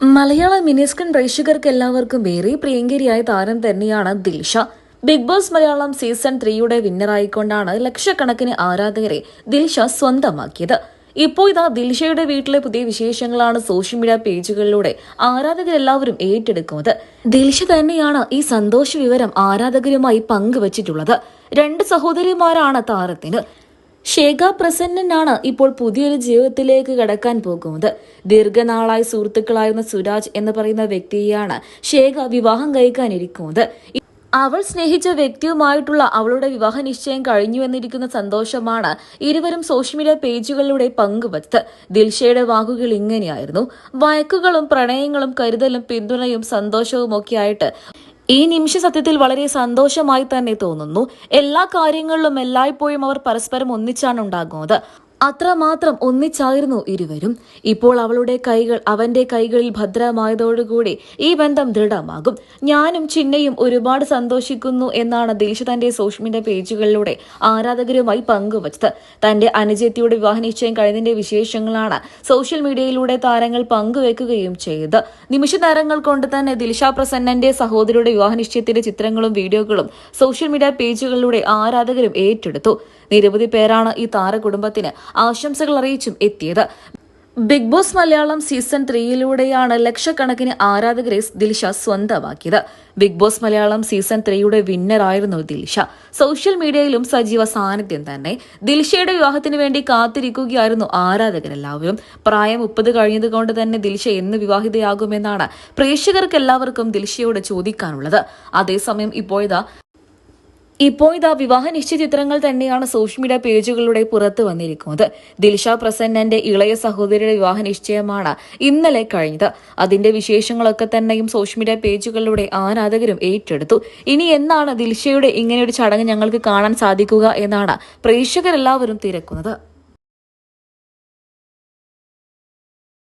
മലയാള mini screen പ്രേക്ഷകർക്ക് എല്ലാവർക്കും ഏറെ പ്രിയങ്കരിയായ താരം തന്നെയാണ് Dilsha. Bigg Boss Malayalam season 3യുടെ വിന്നറായിക്കൊണ്ടാണ് ലക്ഷക്കണക്കിന് ആരാധകരെ ദിൽഷ സ്വന്തമാക്കിയത്. ഇപ്പോൾ ഇതാ ദിൽഷയുടെ വീട്ടിലെ പുതിയ വിശേഷങ്ങളാണ് സോഷ്യൽ മീഡിയ പേജുകളിലൂടെ ആരാധകരെല്ലാവരും ഏറ്റെടുക്കുന്നത്. ദിൽഷ തന്നെയാണ് ഈ സന്തോഷ വിവരം ആരാധകരുമായി പങ്കുവച്ചിട്ടുള്ളത്. 2 സഹോദരിമാരാണ് താരത്തിന്. ശേഖ പ്രസന്നനാണ് ഇപ്പോൾ പുതിയൊരു ജീവിതത്തിലേക്ക് കടക്കാൻ പോകുന്നത്. ദീർഘനാളായി സുഹൃത്തുക്കളായിരുന്ന സുരാജ് എന്ന് പറയുന്ന വ്യക്തിയെയാണ് ശേഖ വിവാഹം കഴിക്കാനിരിക്കുന്നത്. അവൾ സ്നേഹിച്ച വ്യക്തിയുമായിട്ടുള്ള അവളുടെ വിവാഹ നിശ്ചയം കഴിഞ്ഞുവെന്നിരിക്കുന്ന സന്തോഷമാണ് ഇരുവരും സോഷ്യൽ മീഡിയ പേജുകളിലൂടെ പങ്കുവച്ചത്. ദിൽഷയുടെ വാക്കുകൾ ഇങ്ങനെയായിരുന്നു: വഴക്കുകളും പ്രണയങ്ങളും കരുതലും പിന്തുണയും സന്തോഷവും ഒക്കെയായിട്ട് ഈ നിമിഷ സത്യത്തിൽ വളരെ സന്തോഷമായി തന്നെ തോന്നുന്നു. എല്ലാ കാര്യങ്ങളിലും എല്ലായ്പ്പോഴും അവർ പരസ്പരം ഒന്നിച്ചാണ് ഉണ്ടാകുന്നത്. അത്രമാത്രം ഒന്നിച്ചായിരുന്നു ഇരുവരും. ഇപ്പോൾ അവളുടെ കൈകൾ അവന്റെ കൈകളിൽ ഭദ്രമായതോടുകൂടി ഈ ബന്ധം ദൃഢമാകും. ഞാനും ചിന്നയും ഒരുപാട് സന്തോഷിക്കുന്നു എന്നാണ് ദിൽഷ തന്റെ സോഷ്യൽ മീഡിയ പേജുകളിലൂടെ ആരാധകരുമായി പങ്കുവച്ചത്. തന്റെ അനുജത്തിയുടെ വിവാഹ നിശ്ചയം കഴിഞ്ഞതിന്റെ വിശേഷങ്ങളാണ് സോഷ്യൽ മീഡിയയിലൂടെ താരങ്ങൾ പങ്കുവെക്കുകയും ചെയ്തത്. നിമിഷ നേരങ്ങൾ കൊണ്ട് തന്നെ ദിൽഷ പ്രസന്നന്റെ സഹോദരിയുടെ വിവാഹ നിശ്ചയത്തിന്റെ ചിത്രങ്ങളും വീഡിയോകളും സോഷ്യൽ മീഡിയ പേജുകളിലൂടെ ആരാധകരും ഏറ്റെടുത്തു. നിരവധി പേരാണ് ഈ താരകുടുംബത്തിന് ആശംസകൾ അറിയിച്ചും എത്തിയത്. ബിഗ് ബോസ് മലയാളം സീസൺ 3യിലൂടെയാണ് ലക്ഷക്കണക്കിന് ആരാധകരെ ദിൽഷ സ്വന്തമാക്കിയത്. ബിഗ് ബോസ് മലയാളം സീസൺ 3യുടെ വിന്നറായിരുന്നു ദിൽഷ. സോഷ്യൽ മീഡിയയിലും സജീവ സാന്നിധ്യം തന്നെ. ദിൽഷയുടെ വിവാഹത്തിന് വേണ്ടി കാത്തിരിക്കുകയായിരുന്നു ആരാധകരെല്ലാവരും. പ്രായം 30 കഴിഞ്ഞതുകൊണ്ട് തന്നെ ദിൽഷ എന്ന് വിവാഹിതയാകുമെന്നാണ് പ്രേക്ഷകർക്ക് എല്ലാവർക്കും ദിൽഷയോട് ചോദിക്കാനുള്ളത്. അതേസമയം ഇപ്പോഴിതാ വിവാഹ നിശ്ചയ ചിത്രങ്ങൾ തന്നെയാണ് സോഷ്യൽ മീഡിയ പേജുകളിലൂടെ പുറത്തു വന്നിരിക്കുന്നത്. ദിൽഷ പ്രസന്നന്റെ ഇളയ സഹോദരിയുടെ വിവാഹ നിശ്ചയമാണ് ഇന്നലെ കഴിഞ്ഞത്. അതിന്റെ വിശേഷങ്ങളൊക്കെ തന്നെയും സോഷ്യൽ മീഡിയ പേജുകളിലൂടെ ആരാധകരും ഏറ്റെടുത്തു. ഇനി എന്നാണ് ദിൽഷയുടെ ഇങ്ങനെയൊരു ചടങ്ങ് ഞങ്ങൾക്ക് കാണാൻ സാധിക്കുക എന്നാണ് പ്രേക്ഷകരെല്ലാവരും തിരക്കുന്നത്.